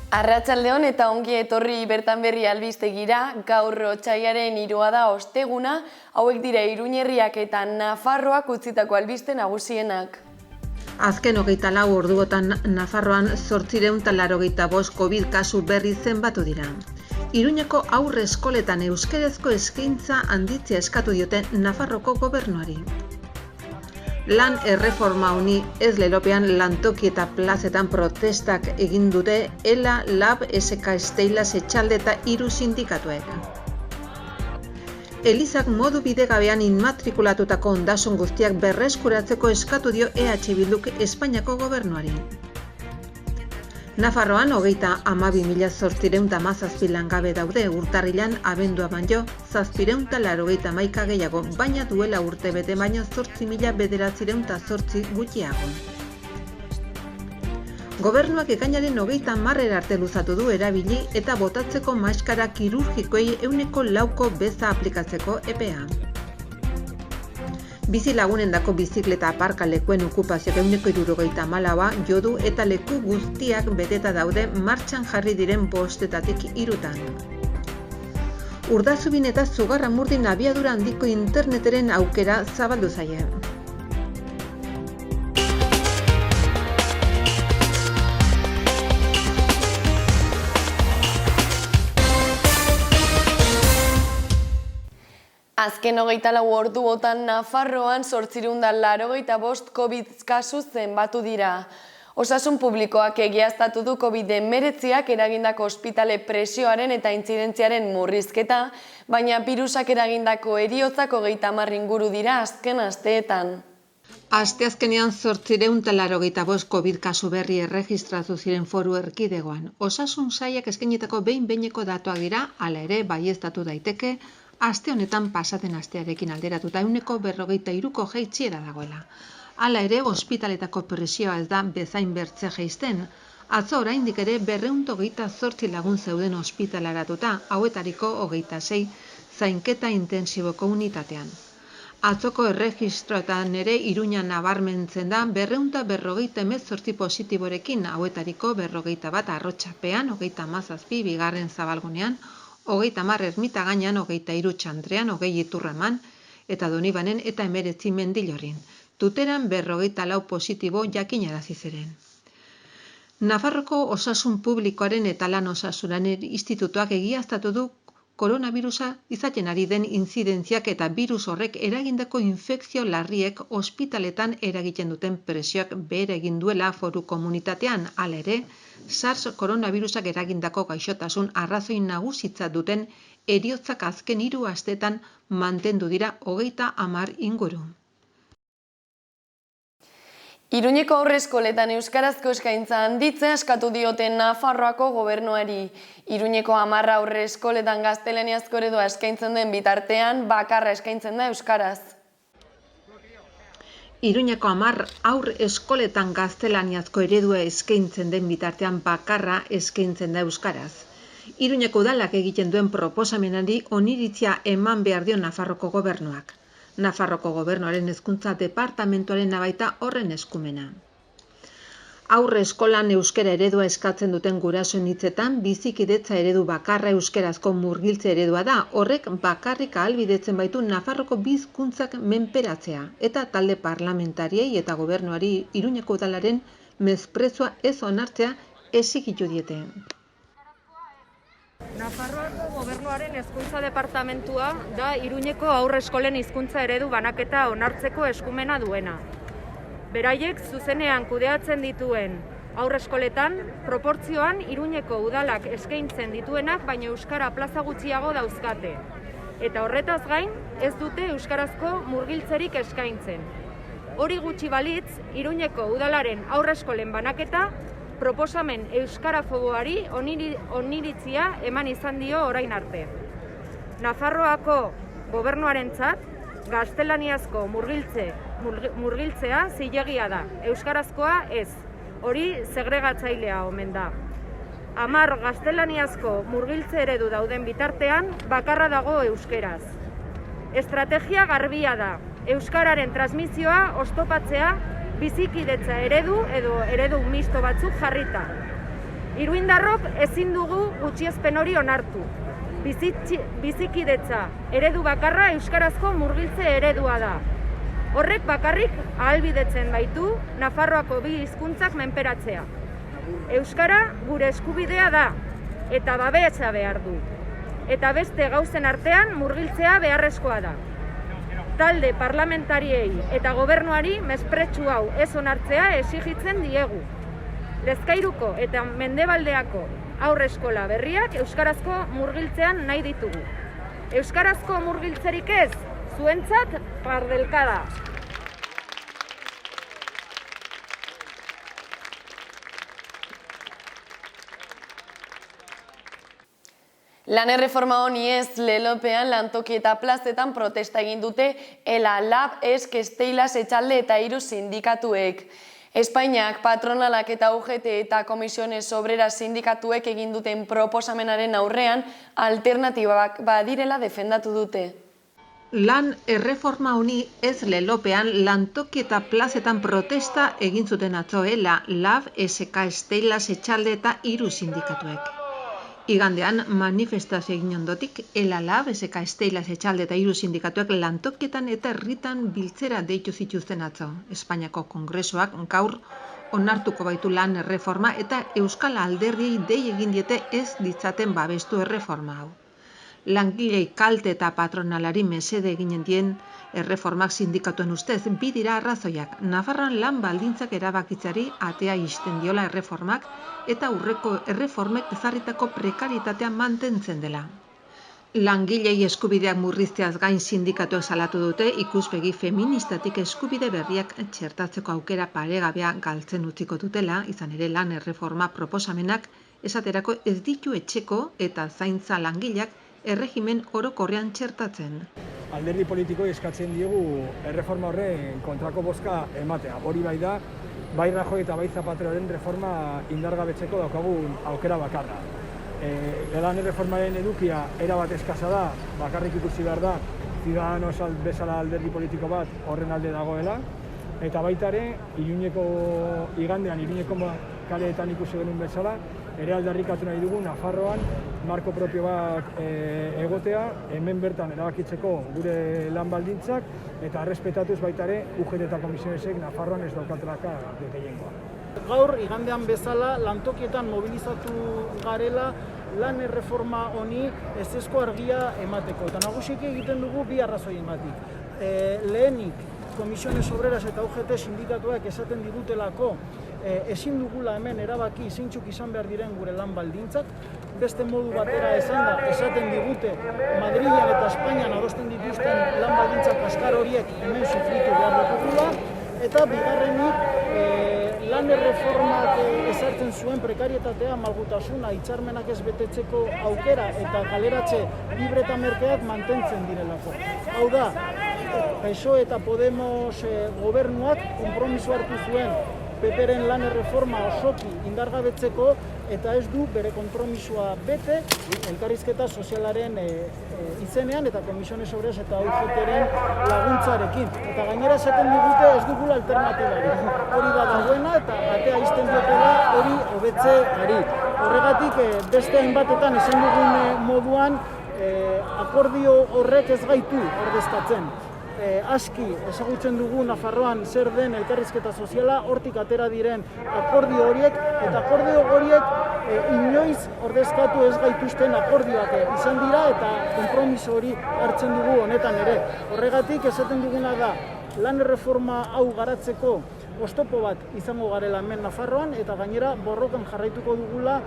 Arratsaldeon eta ongi etorri bertan berri albistegira, gaur otsailaren 3 da osteguna, hauek dira Iruñerriak eta Nafarroak utzitako albiste nagusienak. Azken 24 orduotan Nafarroan 885 COVID kasu berri zenbatu dira. Iruñeko aurre eskoletan euskerezko eskaintza handitzea eskatu diote Nafarroko gobernuari. Lan erreforma honi ez lelopean lantoki eta plazetan protestak egin dute ELA, LAB, SK Steilas, Etxalde eta 3 sindikatuek. Elizak modu bidegabean inmatrikulatutako ondasun guztiak berreskuratzeko eskatu dio EH Bilduk Espainiako gobernuari. Nafarroan 32.817 langabe daude, urtarrilan abendua baino 781 gehiago, baina duela urte bete baino 8.908 gutxiago. Gobernuak ekainaren 30 arte luzatu du erabili eta botatzeko maskara kirurgikoei 4% beza aplikatzeko epea. Bizi lagunendako bizikleta aparkalekuen okupazio 74%, jodu eta leku guztiak beteta daude martxan jarri diren 5-etatik 3. Urdazubin eta Zugarramurdin abiadura handiko interneteren aukera zabaldu zaie. Azken 24 orduotan Nafarroan 885 COVID kasu zenbatu dira. Osasun publikoak egiaztatu du COVID-19ak eragindako ospitale presioaren eta intzidentziaren murrizketa, baina birusak eragindako heriotzak 30 inguru dira azken asteetan. Asteazkenean 885 COVID kasu berri erregistratu ziren Foru Erkidegoan. Osasun sailak eskainitako behin-behineko datuak dira, hala ere baieztatu daiteke, aste honetan pasaten astearekin alderatuta 43ko jaitsiera dagoela. Hala ere, ospitaletako presioa ez da bezain bertze jaisten. Atzo oraindik ere 228 lagun zeuden ospitaleratuta, hauetariko 26 zainketa intensiboko unitatean. Atzoko erregistroetan ere Iruñan nabarmentzen da 258 positiborekin, hauetariko 41 Arrotxapean, 37 bigarren zabalgunean, 30 Ermitagainan, 23 Txandrean, 20 Iturraman eta Donibanen eta 19 Mendillorin. Tuteran 44 positibo jakinarazi ziren. Nafarroko Osasun Publikoaren eta Lan Osasunaren Institutuak egiaztatu du koronavirusa izaten ari den intzidentziak eta virus horrek eragindako infekzio larriek ospitaletan eragiten duten presioak behera egin duela foru komunitatean, hala ere, SARS koronavirusak eragindako gaixotasun arrazoi nagusitza duten heriotzak azken 3 asteetan mantendu dira 30 inguru. Iruñeko aurreskoletan euskarazko eskaintza handitzea eskatu diote Nafarroako gobernuari. Iruñeko 10 aurreskoletan gaztelaniazko eredua eskaintzen den bitartean bakarra eskaintzen da euskaraz. Iruñeko 10 aurreskoletan gaztelaniazko eredua eskaintzen den bitartean bakarra eskaintzen da euskaraz. Iruñeko udalak egiten duen proposamenari oniritzia eman behar dio Nafarroko gobernuak. Nafarroko gobernuaren hezkuntza departamentuaren baita horren eskumena. Aurre eskolan euskara eredua eskatzen duten gurasoen hitzetan, bizikidetza eredu bakarra euskerazko murgiltze eredua da, horrek bakarrik ahalbidetzen baitu Nafarroko bi hizkuntzak menperatzea, eta talde parlamentariei eta gobernuari Iruñeko udalaren mespretxua ez onartzea exigitu diete. Nafarroako gobernuaren hezkuntza departamentua da Iruñeko aurreskolen hizkuntza eredu banaketa onartzeko eskumena duena. Beraiek zuzenean kudeatzen dituen aurreskoletan, proportzioan Iruñeko udalak eskaintzen dituenak baina euskara plaza gutxiago dauzkate. Eta horretaz gain, ez dute euskarazko murgiltzerik eskaintzen. Hori gutxi balitz, Iruñeko udalaren aurreskolen banaketa proposamen euskarafoboari oniritzia eman izan dio orain arte. Nafarroako gobernuarentzat gaztelaniazko murgiltzea zilegia da, euskarazkoa ez. Hori segregatzailea omen da. 10 gaztelaniazko murgiltze eredu dauden bitartean bakarra dago euskeraz. Estrategia garbia da, euskararen transmisioa oztopatzea bizikidetza eredu edo eredu misto batzuk jarrita. Iruindarrok ezin dugu gutxiespen hori onartu. Bizikidetza eredu bakarra euskarazko murgiltze eredua da. Horrek bakarrik ahalbidetzen baitu Nafarroako bi hizkuntzak menperatzea. Euskara gure eskubidea da eta babesa behar du. Eta beste gauzen artean murgiltzea beharrezkoa da. Talde parlamentariei eta gobernuari mespretxu hau ez onartzea exigitzen diegu. Lezkairuko eta Mendebaldeako haurreskola berriak euskarazko murgiltzean nahi ditugu. Euskarazko murgiltzerik ez, zuentzat pardelkada. Lan erreforma honi ez lelopean lantoki eta plazetan protesta egin dute ELA, LAB, ESK, Steilas, Etxalde eta 3 sindikatuek. Espainiak, patronalak eta UGT eta Komisiones Obreras sindikatuek egin duten proposamenaren aurrean alternatibak badirela defendatu dute. Lan erreforma honi ez lelopean lantoki eta plazetan protesta egin zuten atzo ELA, LAB, ESK, Steilas, Etxalde eta 3 sindikatuek. Igandean manifestazio egin ondotik, ELA, LAB, ESK, Steilas, Etxalde eta 3 sindikatuek lantokietan eta herritan biltzera deitu zituzten atzo. Espainiako Kongresoak gaur onartuko baitu lan erreforma eta Euskal Alderdiei dei egin diete ez ditzaten babestu erreforma hau. Langilei kalte eta patronalari mesede eginen dien erreformak sindikatuen ustez bi dira arrazoiak. Nafarroan lan baldintzak erabakitzari atea ixten diola erreformak eta aurreko erreformek ezarritako prekaritatea mantentzen dela. Langilei eskubideak murrizteaz gain sindikatuek salatu dute ikuspegi feministatik eskubide berriak txertatzeko aukera paregabea galtzen utziko dutela, izan ere lan erreforma proposamenak esaterako ez ditu etxeko eta zaintza langileak erregimen orokorrean txertatzen. Alderdi politikoi eskatzen diegu erreforma horren kontrako bozka ematea. Hori bai da, bai Rajoy eta bai Zapateroren reforma indargabetzeko daukagun aukera bakarra. Lan erreformaren edukia erabat eskasa da, bakarrik ikusi behar da, Ciudadanos bezala alderdi politiko bat horren alde dagoela, eta baita ere, igandean Iruñeko kaleetan ikusi genuen bezala, ere aldarrikatu nahi dugu Nafarroan marko propio bat egotea, hemen bertan erabakitzeko gure lan baldintzak, eta errespetatuz baita ere UGT eta Komisionesek Nafarroan ez daukatelaka gehiengoa. Gaur, igandean bezala, lantokietan mobilizatu garela lan erreforma honi ezezko argia emateko. Eta nagusiki egiten dugu bi arrazoiengatik. Lehenik, Komisiones Obreras eta UGT sindikatuak esaten digutelako ezin dugula hemen erabaki zeintzuk izan behar diren gure lan baldintzak, beste modu batera esaten digute Madrilen eta Espainian adosten dituzten lan baldintzak kaskar horiek hemen sufritu behar dugula, eta bigarrenik lan erreformak ezartzen zuen prekarietatea, malgutasuna, hitzarmenak ez betetzeko aukera eta kaleratze libre eta merkeak mantentzen direlako. Hau da, PSOE eta Podemos gobernuak konpromiso hartu zuen PPren lan erreforma osoki indargabetzeko eta ez du bere konpromisoa bete elkarrizketa sozialaren izenean eta Komisiones Obreras eta UGTren laguntzarekin. Eta gainera esaten digute ez dugula alternatibarik. Hori da dagoena eta atea ixten diotela hori hobetzeari. Horregatik beste hainbatetan esan dugun moduan akordio horrek ez gaitu ordezkatzen. Aski ezagutzen dugu Nafarroan zer den elkarrizketa soziala, hortik atera diren akordio horiek, eta akordio horiek inoiz ordezkatu ez gaituzten akordioak izan dira eta konpromiso hori hartzen dugu honetan ere. Horregatik esaten duguna da lan erreforma hau garatzeko oztopo bat izango garela hemen Nafarroan eta gainera borrokan jarraituko dugula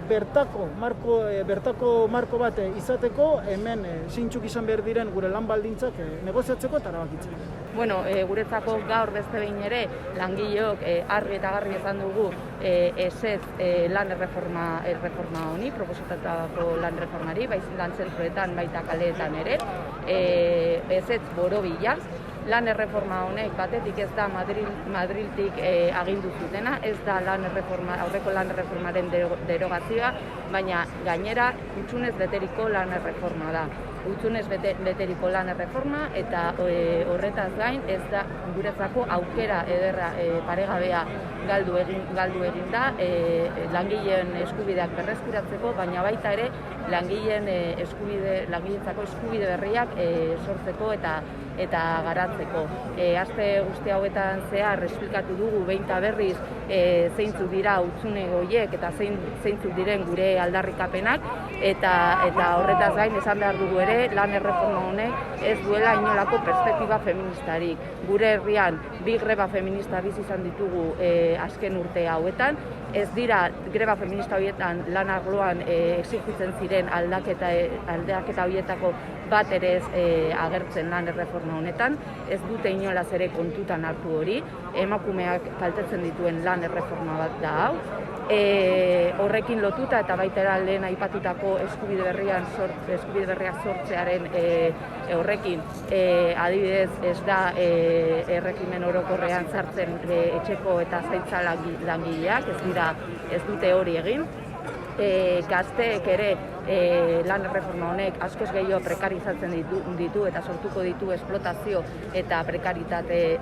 bertako marko bat izateko hemen zeintzuk izan behar diren gure lan baldintzak negoziatzeko eta erabakitzeko. Bueno, guretzako gaur beste behin ere langileok argi eta garbi esan dugu ezetz lan erreforma honi, proposatutako lan reformari, bai lan zentroetan baita kaleetan ere, ezetz borobila. Lan erreforma honek batetik ez da Madriltik agindu zutena, ez da aurreko lan erreformaren derogazioa, baina gainera hutsunez beteriko lan erreforma da. Hutsune beteriko lan erreforma eta horretaz gain ez da guretzako aukera ederra paregabea galdu egin da langileen eskubideak berreskuratzeko, baina baita ere langileentzako eskubide berriak sortzeko eta garatzeko. Aste guzti hauetan zehar esplikatu dugu behin eta berriz zeintzuk dira hutsune horiek eta zeintzuk diren gure aldarrikapenak eta horretaz gain esan behar dugu ere lan erreforma honek ez duela inolako perspektiba feministarik. Gure herrian 2 greba feminista bizi izan ditugu azken urte hauetan, ez dira greba feminista horietan lan arloan exijitzen ziren aldaketa horietako bat ere ez agertzen lan erreforma honetan, ez dute inolaz ere kontutan hartu hori, emakumeak kaltetzen dituen lan erreforma bat da hau. Horrekin lotuta eta baita ere lehen aipatutako eskubide berriak sortzearen horrekin adibidez ez da erregimen orokorrean sartzen etxeko eta zaintza langileak, ez dute hori egin. Gazteek ere lan erreforma honek askoz gehiago prekarizatzen ditu eta sortuko ditu esplotazio eta prekaritate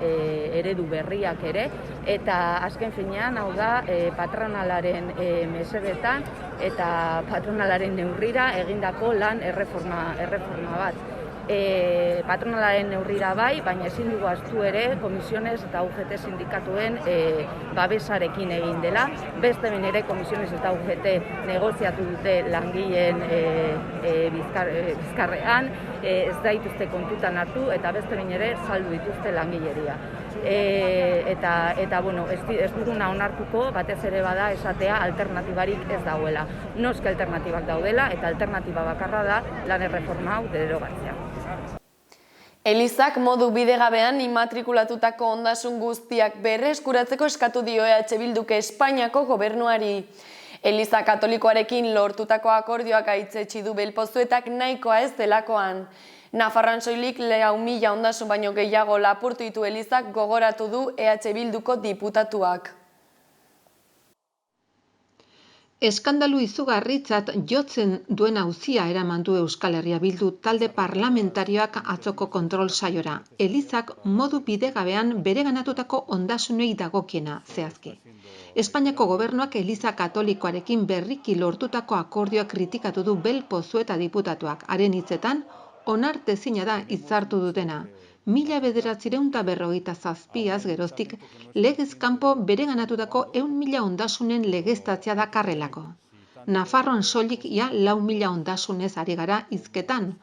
eredu berriak ere, eta azken finean hau da patronalaren mesedetan eta patronalaren neurrira egindako lan erreforma bat. Patronalaren neurrira bai, baina ezin dugu ahaztu ere Komisiones eta UGT sindikatuen babesarekin egin dela. Beste behin ere Komisiones eta UGT negoziatu dute langileen bizkarrean, ez dituzte kontutan hartu eta beste behin ere saldu dituzte langileria. Eta bueno, ez duguna onartuko batez ere bada esatea alternatibarik ez dagoela. Noski alternatibak daudela eta alternatiba bakarra da lan erreforma hau derogatzea. Elizak modu bidegabean immatrikulatutako ondasun guztiak berreskuratzeko eskatu dio EH Bilduk Espainiako gobernuari. Eliza Katolikoarekin lortutako akordioak gaitzetsi du Belpozuetak nahikoa ez delakoan. Nafarroan soilik 4.000 ondasun baino gehiago lapurtu ditu Elizak gogoratu du EH Bilduko diputatuak. Eskandalu izugarritzat jotzen duen auzia eraman du Euskal Herria Bildu talde parlamentarioak atzoko kontrol saiora. Elizak modu bidegabean bereganatutako ondasunei dagokiena zehazki. Espainiako gobernuak Eliza Katolikoarekin berriki lortutako akordioa kritikatu du Belpozueta diputatuak. Haren hitzetan, onartezina da hitzartu dutena. 1957 geroztik legez kanpo bereganatutako 100.000 ondasunen legeztatzea dakarrelako. Nafarroan soilik ia 4.000 ondasunez ari gara hizketan.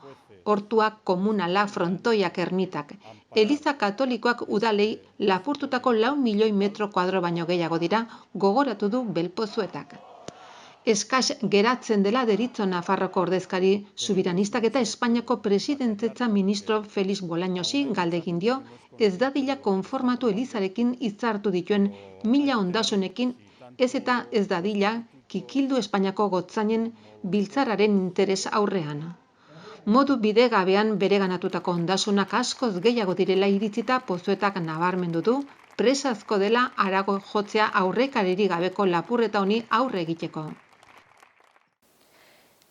Hortuak, komunala, frontoiak, ermitak. Eliza Katolikoak udalei lapurtutako 4 milioi metro kuadro baino gehiago dira gogoratu du Belpozuetak. Eskas geratzen dela deritzo Nafarroko ordezkari subiranistak eta Espainiako presidentetza ministro Felix Bolañosi galdegin dio ez dadila konformatu Elizarekin hitzartu dituen 1000 ondasunekin ez eta ez dadila kikildu Espainiako gotzainen biltzarraren interes aurrean. Modu bidegabean bereganatutako ondasunak askoz gehiago direla iritzita Pozuetak nabarmendu du, presazko dela harago jotzea aurrekaririk gabeko lapurreta honi aurre egiteko.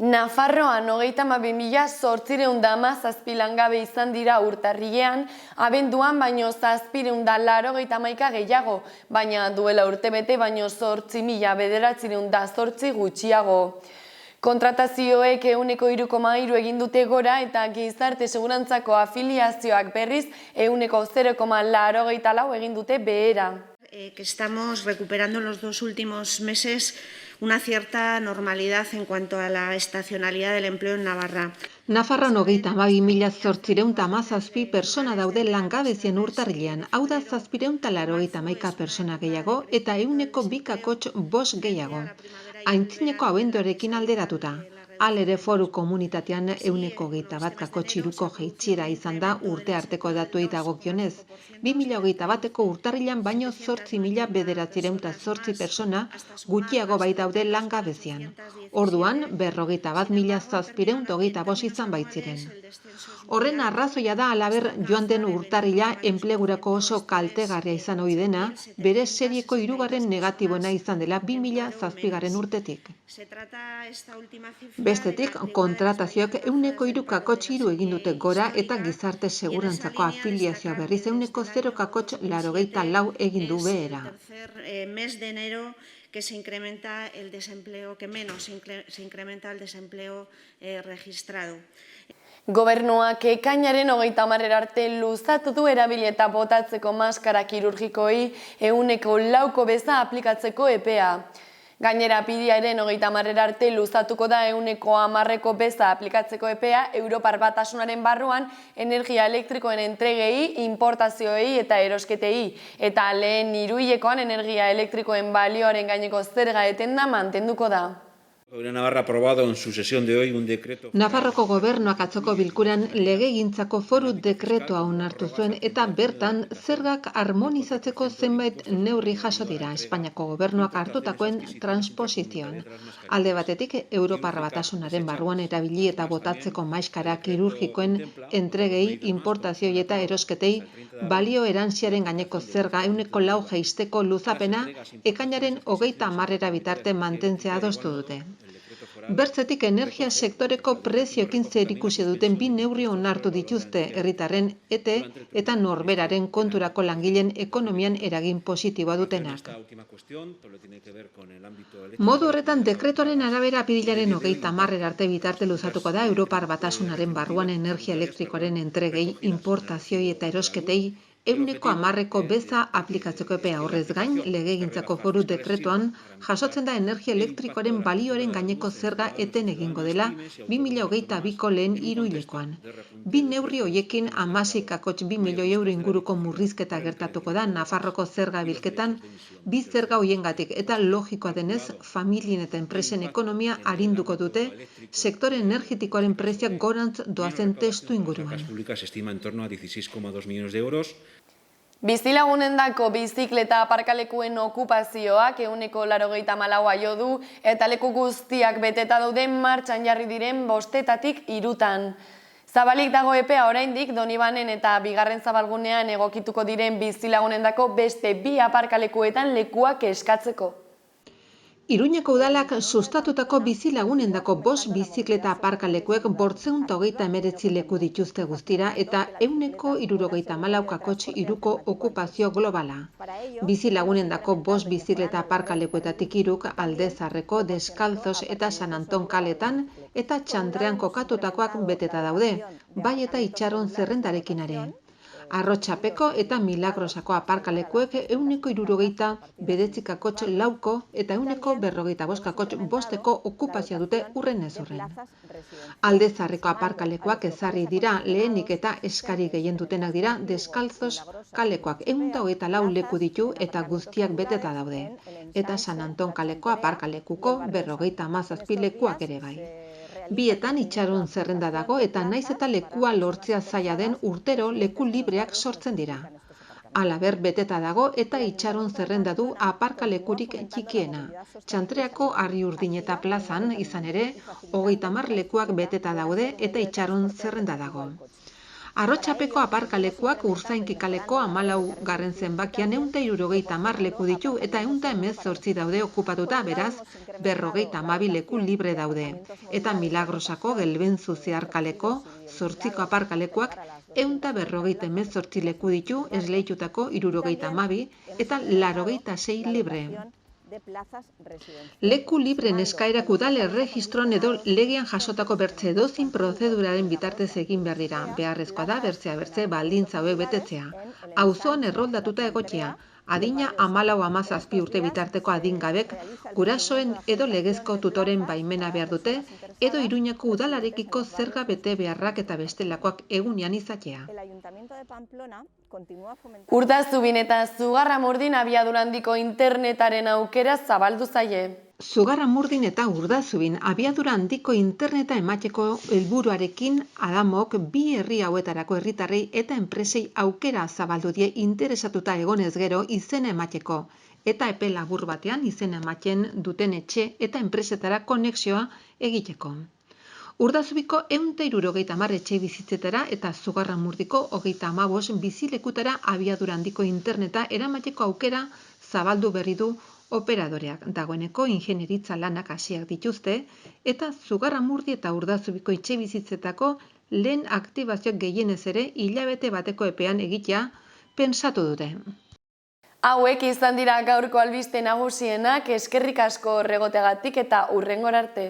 Nafarroan 32.817 langabe izan dira urtarrilean, abenduan baino 791 gehiago, baina duela urtebete baino 8.908 gutxiago. Kontratazioek 3,3% egin dute gora eta gizarte segurantzako afiliazioak berriz 0,84% egin dute behera. Que estamos recuperando en los 2 últimos meses una cierta normalidad en cuanto a la estacionalidad del empleo en Navarra. Nafarroan 32.817 persona daude langabezien urtarrilean, hau da 791 persona gehiago eta 2,5 gehiago. Aintzineko abenduarekin alderatuta. Halere Foru Komunitatean 1,21 jaitsiera izan da urte arteko datuei dagokionez. 2021ko urtarrilean baino 8.908 persona gutxiago bai daude langabezian. Orduan 41.725 izan baitziren. Horren arrazoia da halaber joan den urtarrila enplegurako oso kaltegarria izan ohi dena, bere serieko 3. negatiboena izan dela 2007 urtetik. Bestetik, kontratazioak 3,3 egin dute gora eta gizarte segurantzako afiliazioa berriz 0,84 egin du behera. Mes de enero que se incrementa el desempleo, que menos se incrementa el desempleo registrado. Gobernuak ekainaren 30 arte luzatu du erabili eta botatzeko maskara kirurgikoi 4% beza aplikatzeko epea. Gainera, apirilaren 30 arte luzatuko da 10% beza aplikatzeko epea Europar Batasunaren barruan energia elektrikoen entregei, importazioei eta erosketei, eta lehen hiruhilekoan energia elektrikoen balioaren gaineko zerga etenda mantenduko da. Navarra ha aprobado en su sesión de hoy un decreto. Nafarroko gobernuak atzoko bilkuran legegintzako foru dekretoa onartu zuen eta bertan zergak harmonizatzeko zenbait neurri jaso dira Espainiako gobernuak hartutakoen transposizioan. Alde batetik, Europar Batasunaren barruan erabili eta botatzeko maskara kirurgikoen entregei, importazioi eta erosketei balio erantsiaren gaineko zerga 4% jaisteko luzapena ekainaren 30 bitarte mantentzea adostu dute. Bertzetik, energia sektoreko prezioekin zerikusi duten 2 neurri onartu dituzte herritarren eta norberaren konturako langileen ekonomian eragin positiboa dutenak. Modu horretan, dekretuaren arabera apirilaren 30 arte bitarte luzatuko da Europar Batasunaren barruan energia elektrikoaren entregei, importazioi eta erosketei 10% beza aplikatzeko epea. Horrez gain, legegintzako foru dekretuan jasotzen da energia elektrikoaren balioaren gaineko zerga eten egingo dela 2022ko lehen hiruhilekoan. 2 neurri hoiekin 16,2 milioi euro inguruko murrizketa gertatuko da Nafarroko zerga bilketan, 2 zerga hoiengatik eta logikoa denez familien eta enpresen ekonomia arinduko dute sektore energetikoaren prezioak gorantz doazen testu inguruan. Las públicas se estima en torno a 16,2 millones de euros. Bizilagunendako bizikleta aparkalekuen okupazioak 84% jo du eta leku guztiak beteta dauden martxan jarri diren 5-etatik 3. Zabalik dago epea oraindik Donibanen eta bigarren zabalgunean egokituko diren bizilagunendako beste 2 aparkalekuetan lekuak eskatzeko. Iruñeko udalak sustatutako bizilagunendako 5 bizikleta aparkalekuek 539 leku dituzte guztira eta 174 okupazio globala. Bizilagunendako 5 bizikleta aparkalekuetatik 3 Aldezarreko, Deskalzos eta San Anton kaletan eta Txandrean kokatutakoak beteta daude, bai eta itxaron zerrendarekin ere. Arrotxapeko eta Milagrosako aparkalekuek 169 eta 145 okupazioa dute urren ez urren. Aldezarreko aparkalekuak ezarri dira lehenik eta eskari gehien dutenak dira Deskalzos kalekoak 124 leku ditu eta guztiak beteta daude. Eta San Anton kaleko aparkalekuko 57 lekuak ere bai. Bietan itxaron zerrenda dago eta naiz eta lekua lortzea zaila den urtero leku libreak sortzen dira. Halaber beteta dago eta itxaron zerrenda du aparkalekurik txikiena. Txantreako Arriurdineta plazan izan ere 30 lekuak beteta daude eta itxaron zerrenda dago. Arrotxapeko aparkalekuak Urzainki kaleko 14. zenbakian 170 leku ditu eta 118 daude okupatuta, beraz 52 leku libre daude. Eta Milagrosako Gelbenzu Zehar kaleko 8 aparkalekuak 158 leku ditu, esleitutako 72 eta 86 libre. Leku libren eskaerak udal erregistroan edo legean jasotako bertze edozein prozeduraren bitartez egin behar dira. Beharrezkoa da bertze baldintza hauek betetzea. Auzoan erroldatuta egotea. Adina 14-17 urte bitarteko adingabek gurasoen edo legezko tutoren baimena behar dute edo Iruñako udalarekiko zerga bete beharrak eta bestelakoak egunean izatea. Urdazubin eta Zugarramurdin abiadura handiko internetaren aukera zabaldu zaie. Zugarramurdin eta Urdazubin abiadura handiko interneta emateko helburuarekin Adamok 2 herri hauetarako herritarrei eta enpresei aukera zabaldu die interesatuta egonez gero izena emateko eta epe labur batean izena ematen duten etxe eta enpresetara konexioa egiteko. Urdazubiko 170 etxe bizitzetara eta Zugarramurdiko 35 bizilekutara abiadura handiko interneta eramateko aukera zabaldu berri du Operadoreak dagoeneko ingenieritza lanak hasiak dituzte eta Zugarramurdi eta Urdazubiko etxebizitzetako lehen aktibazioak gehienez ere hilabete bateko epean egitea pentsatu dute. Hauek izan dira gaurko albiste nagusienak, eskerrik asko horregotegatik eta hurrengora arte.